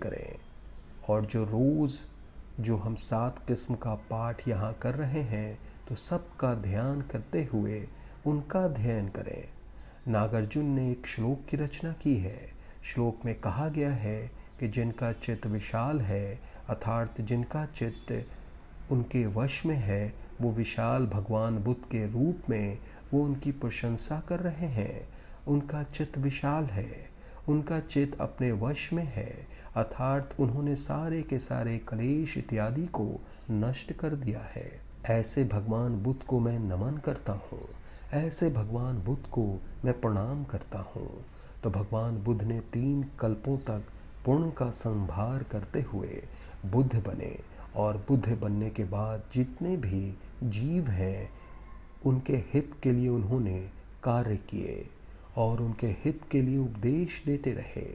करें। और जो रोज़ जो हम 7 किस्म का पाठ यहाँ कर रहे हैं, तो सबका ध्यान करते हुए उनका अध्ययन करें। नागार्जुन ने एक श्लोक की रचना की है। श्लोक में कहा गया है कि जिनका चित्त विशाल है, अर्थात जिनका चित्त उनके वश में है, वो विशाल भगवान बुद्ध के रूप में वो उनकी प्रशंसा कर रहे हैं। उनका चित्त विशाल है, उनका चित्त अपने वश में है, अर्थात उन्होंने सारे के सारे क्लेश इत्यादि को नष्ट कर दिया है। ऐसे भगवान बुद्ध को मैं नमन करता हूँ, ऐसे भगवान बुद्ध को मैं प्रणाम करता हूँ। तो भगवान बुद्ध ने 3 कल्पों तक पुण्य का संभार करते हुए बुद्ध बने, और बुद्ध बनने के बाद जितने भी जीव हैं उनके हित के लिए उन्होंने कार्य किए और उनके हित के लिए उपदेश देते रहे।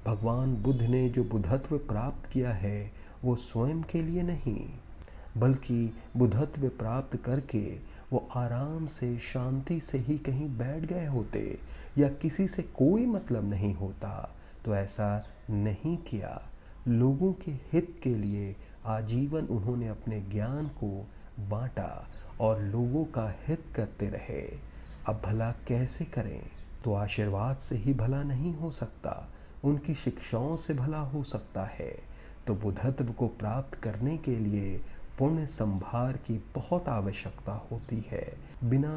भगवान बुद्ध ने जो बुद्धत्व प्राप्त किया है वो स्वयं के लिए नहीं, बल्कि बुद्धत्व प्राप्त करके वो आराम से शांति से ही कहीं बैठ गए होते या किसी से कोई मतलब नहीं होता, तो ऐसा नहीं किया। लोगों के हित के लिए आजीवन उन्होंने अपने ज्ञान को बांटा और लोगों का हित करते रहे। अब भला कैसे करें? तो आशीर्वाद से ही भला नहीं हो सकता, उनकी शिक्षाओं से भला हो सकता है। तो बुद्धत्व को प्राप्त करने के लिए पुण्य संभार की बहुत आवश्यकता होती है। बिना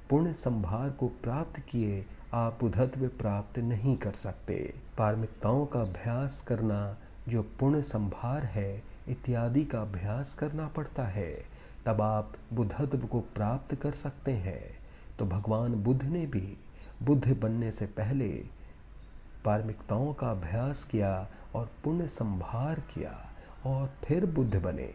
पुण्य संभार को प्राप्त किए आप बुद्धत्व प्राप्त नहीं कर सकते। पारमिकताओं का अभ्यास करना, जो पुण्य संभार है इत्यादि का अभ्यास करना पड़ता है, तब आप बुद्धत्व को प्राप्त कर सकते हैं। तो भगवान बुद्ध ने भी बुद्ध बनने से पहले पारमिकताओं का अभ्यास किया और पुण्य संभार किया और फिर बुद्ध बने।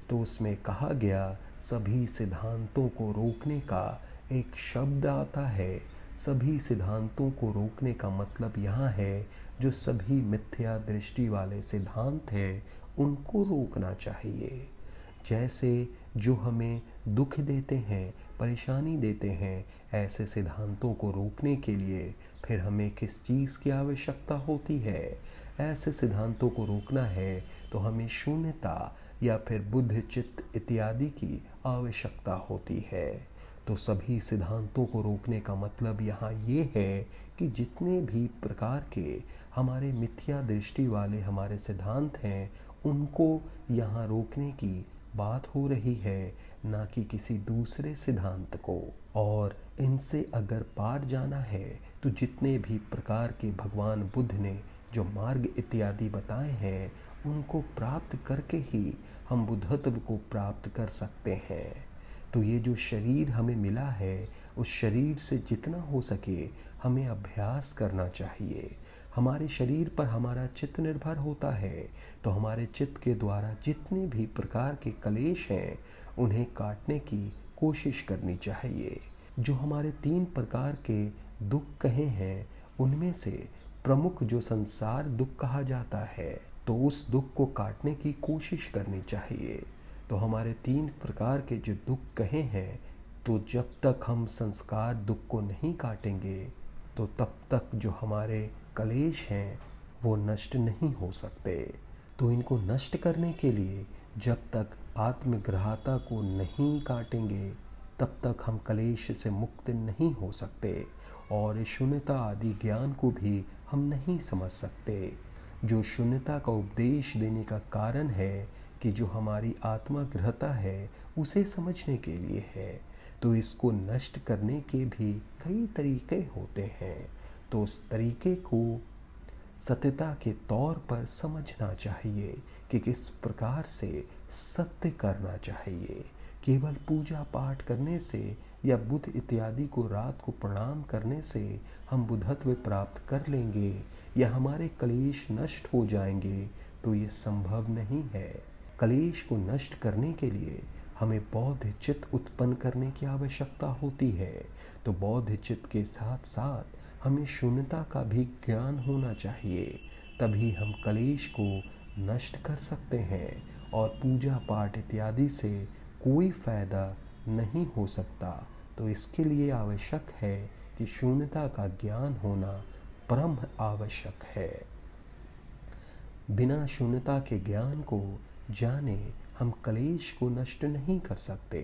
तो उसमें कहा गया, सभी सिद्धांतों को रोकने का एक शब्द आता है। सभी सिद्धांतों को रोकने का मतलब यहाँ है जो सभी मिथ्या दृष्टि वाले सिद्धांत हैं उनको रोकना चाहिए। जैसे जो हमें दुख देते हैं, परेशानी देते हैं, ऐसे सिद्धांतों को रोकने के लिए फिर हमें किस चीज़ की आवश्यकता होती है? ऐसे सिद्धांतों को रोकना है तो हमें शून्यता या फिर बुद्ध चित्त इत्यादि की आवश्यकता होती है। तो सभी सिद्धांतों को रोकने का मतलब यहाँ ये है कि जितने भी प्रकार के हमारे मिथ्या दृष्टि वाले हमारे सिद्धांत हैं उनको यहाँ रोकने की बात हो रही है, ना कि किसी दूसरे सिद्धांत को। और इनसे अगर पार जाना है तो जितने भी प्रकार के भगवान बुद्ध ने जो मार्ग इत्यादि बताए हैं उनको प्राप्त करके ही हम बुद्धत्व को प्राप्त कर सकते हैं। तो ये जो शरीर हमें मिला है उस शरीर से जितना हो सके हमें अभ्यास करना चाहिए। हमारे शरीर पर हमारा चित्त निर्भर होता है, तो हमारे चित्त के द्वारा जितने भी प्रकार के क्लेश हैं उन्हें काटने की कोशिश करनी चाहिए। जो हमारे 3 प्रकार के दुख कहे हैं उनमें से प्रमुख जो संसार दुख कहा जाता है, तो उस दुख को काटने की कोशिश करनी चाहिए। तो हमारे 3 प्रकार के जो दुख कहे हैं, तो जब तक हम संस्कार दुख को नहीं काटेंगे तो तब तक जो हमारे क्लेश हैं वो नष्ट नहीं हो सकते। तो इनको नष्ट करने के लिए जब तक आत्मग्राह्यता को नहीं काटेंगे तब तक हम क्लेश से मुक्त नहीं हो सकते और शून्यता आदि ज्ञान को भी हम नहीं समझ सकते। जो शून्यता का उपदेश देने का कारण है कि जो हमारी आत्मग्राह्यता है उसे समझने के लिए है। तो इसको नष्ट करने के भी कई तरीके होते हैं, तो उस तरीके को सत्यता के तौर पर समझना चाहिए कि किस प्रकार से सत्य करना चाहिए। केवल पूजा पाठ करने से या बुद्ध इत्यादि को रात को प्रणाम करने से हम बुद्धत्व प्राप्त कर लेंगे या हमारे क्लेश नष्ट हो जाएंगे, तो ये संभव नहीं है। क्लेश को नष्ट करने के लिए हमें बौद्ध चित्त उत्पन्न करने की आवश्यकता होती है। तो बौद्ध चित्त के साथ साथ हमें शून्यता का भी ज्ञान होना चाहिए, तभी हम क्लेश को नष्ट कर सकते हैं। और पूजा पाठ इत्यादि से कोई फायदा नहीं हो सकता। तो इसके लिए आवश्यक है कि शून्यता का ज्ञान होना परम आवश्यक है। बिना शून्यता के ज्ञान को जाने हम कलेश को नष्ट नहीं कर सकते।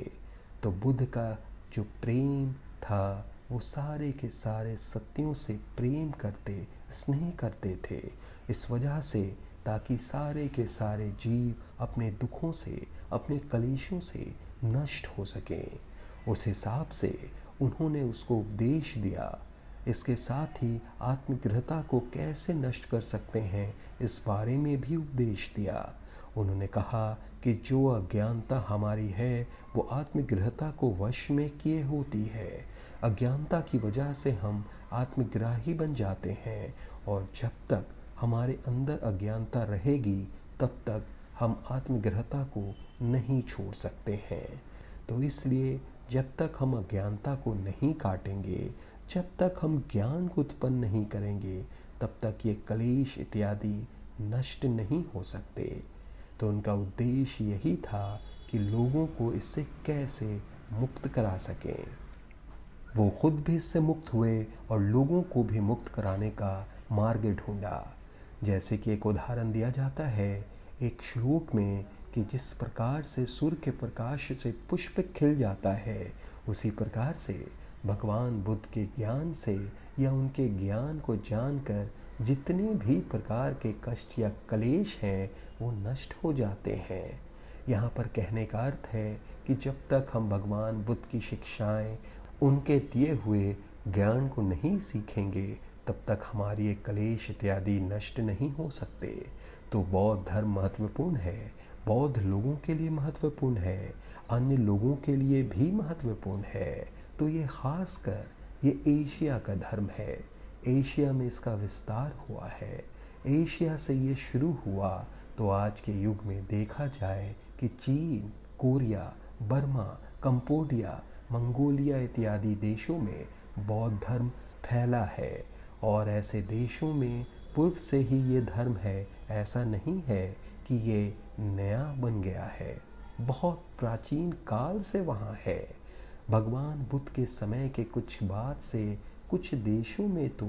तो बुद्ध का जो प्रेम था वो सारे के सारे सत्यों से प्रेम करते, स्नेह करते थे, इस वजह से ताकि सारे के सारे जीव अपने दुखों से, अपने कलेशों से नष्ट हो सकें। उस हिसाब से उन्होंने उसको उपदेश दिया। इसके साथ ही आत्मगृहता को कैसे नष्ट कर सकते हैं इस बारे में भी उपदेश दिया। उन्होंने कहा कि जो अज्ञानता हमारी है वो आत्मगृहता को वश में किए होती है। अज्ञानता की वजह से हम आत्मग्राही बन जाते हैं, और जब तक हमारे अंदर अज्ञानता रहेगी तब तक हम आत्मगृहता को नहीं छोड़ सकते हैं। तो इसलिए जब तक हम अज्ञानता को नहीं काटेंगे, जब तक हम ज्ञान को उत्पन्न नहीं करेंगे, तब तक ये कलेश इत्यादि नष्ट नहीं हो सकते। तो उनका उद्देश्य यही था कि लोगों को इससे कैसे मुक्त करा सकें। वो खुद भी इससे मुक्त हुए और लोगों को भी मुक्त कराने का मार्ग ढूंढा। जैसे कि एक उदाहरण दिया जाता है एक श्लोक में कि जिस प्रकार से सूर्य के प्रकाश से पुष्प खिल जाता है, उसी प्रकार से भगवान बुद्ध के ज्ञान से या उनके ज्ञान को जानकर जितने भी प्रकार के कष्ट या कलेश हैं वो नष्ट हो जाते हैं। यहाँ पर कहने का अर्थ है कि जब तक हम भगवान बुद्ध की शिक्षाएं, उनके दिए हुए ज्ञान को नहीं सीखेंगे, तब तक हमारी ये कलेश इत्यादि नष्ट नहीं हो सकते। तो बौद्ध धर्म महत्वपूर्ण है, बौद्ध लोगों के लिए महत्वपूर्ण है, अन्य लोगों के लिए भी महत्वपूर्ण है। तो ये खासकर ये एशिया का धर्म है। एशिया में इसका विस्तार हुआ है। एशिया से ये शुरू हुआ तो आज के युग में देखा जाए कि चीन, कोरिया, बर्मा, कंबोडिया, मंगोलिया इत्यादि देशों में बौद्ध धर्म फैला है। और ऐसे देशों में पूर्व से ही ये धर्म है, ऐसा नहीं है कि ये नया बन गया है, बहुत प्राचीन काल से वहाँ है। भगवान बुद्ध के समय के कुछ बाद से कुछ देशों में तो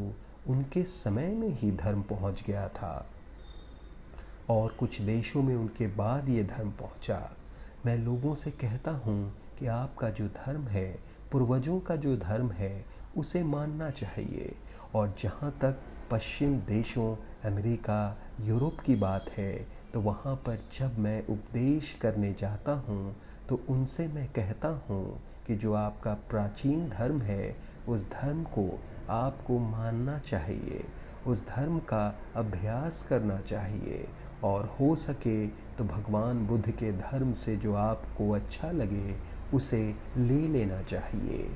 उनके समय में ही धर्म पहुँच गया था, और कुछ देशों में उनके बाद ये धर्म पहुँचा। मैं लोगों से कहता हूँ कि आपका जो धर्म है, पूर्वजों का जो धर्म है, उसे मानना चाहिए। और जहाँ तक पश्चिम देशों, अमेरिका, यूरोप की बात है, तो वहाँ पर जब मैं उपदेश करने जाता हूँ तो उनसे मैं कहता हूँ कि जो आपका प्राचीन धर्म है, उस धर्म को आपको मानना चाहिए, उस धर्म का अभ्यास करना चाहिए, और हो सके तो भगवान बुद्ध के धर्म से जो आपको अच्छा लगे उसे ले लेना चाहिए।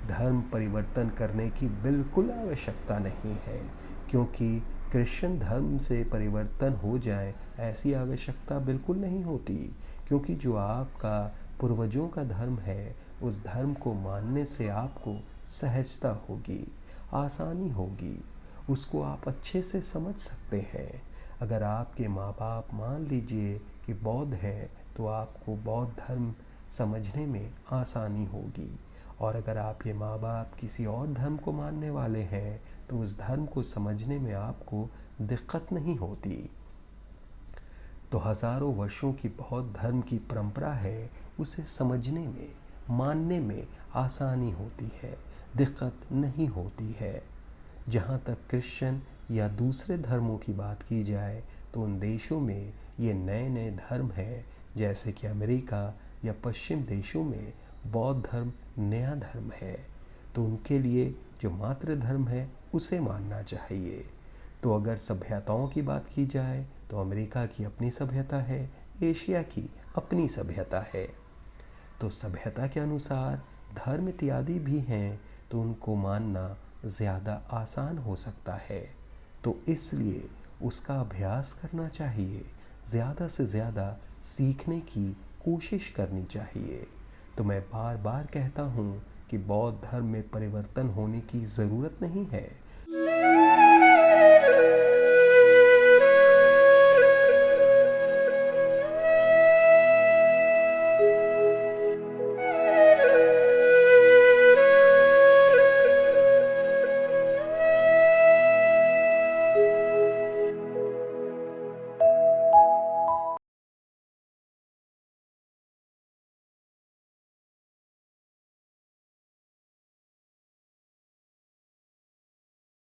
धर्म परिवर्तन करने की बिल्कुल आवश्यकता नहीं है, क्योंकि क्रिश्चियन धर्म से परिवर्तन हो जाए ऐसी आवश्यकता बिल्कुल नहीं होती। क्योंकि जो आपका पूर्वजों का धर्म है, उस धर्म को मानने से आपको सहजता होगी, आसानी होगी, उसको आप अच्छे से समझ सकते हैं। अगर आपके माँ बाप मान लीजिए कि बौद्ध हैं, तो आपको बौद्ध धर्म समझने में आसानी होगी। और अगर आपके माँ बाप किसी और धर्म को मानने वाले हैं, तो उस धर्म को समझने में आपको दिक्कत नहीं होती। तो हज़ारों वर्षों की बौद्ध धर्म की परंपरा है, उसे समझने में, मानने में आसानी होती है, दिक्कत नहीं होती है। जहाँ तक क्रिश्चियन या दूसरे धर्मों की बात की जाए, तो उन देशों में ये नए नए धर्म हैं, जैसे कि अमेरिका या पश्चिम देशों में बौद्ध धर्म नया धर्म है। तो उनके लिए जो मातृ धर्म है उसे मानना चाहिए। तो अगर सभ्यताओं की बात की जाए, तो अमेरिका की अपनी सभ्यता है, एशिया की अपनी सभ्यता है। तो सभ्यता के अनुसार धर्म इत्यादि भी हैं, तो उनको मानना ज़्यादा आसान हो सकता है। तो इसलिए उसका अभ्यास करना चाहिए, ज़्यादा से ज़्यादा सीखने की कोशिश करनी चाहिए। तो मैं बार बार कहता हूँ कि बौद्ध धर्म में परिवर्तन होने की ज़रूरत नहीं है।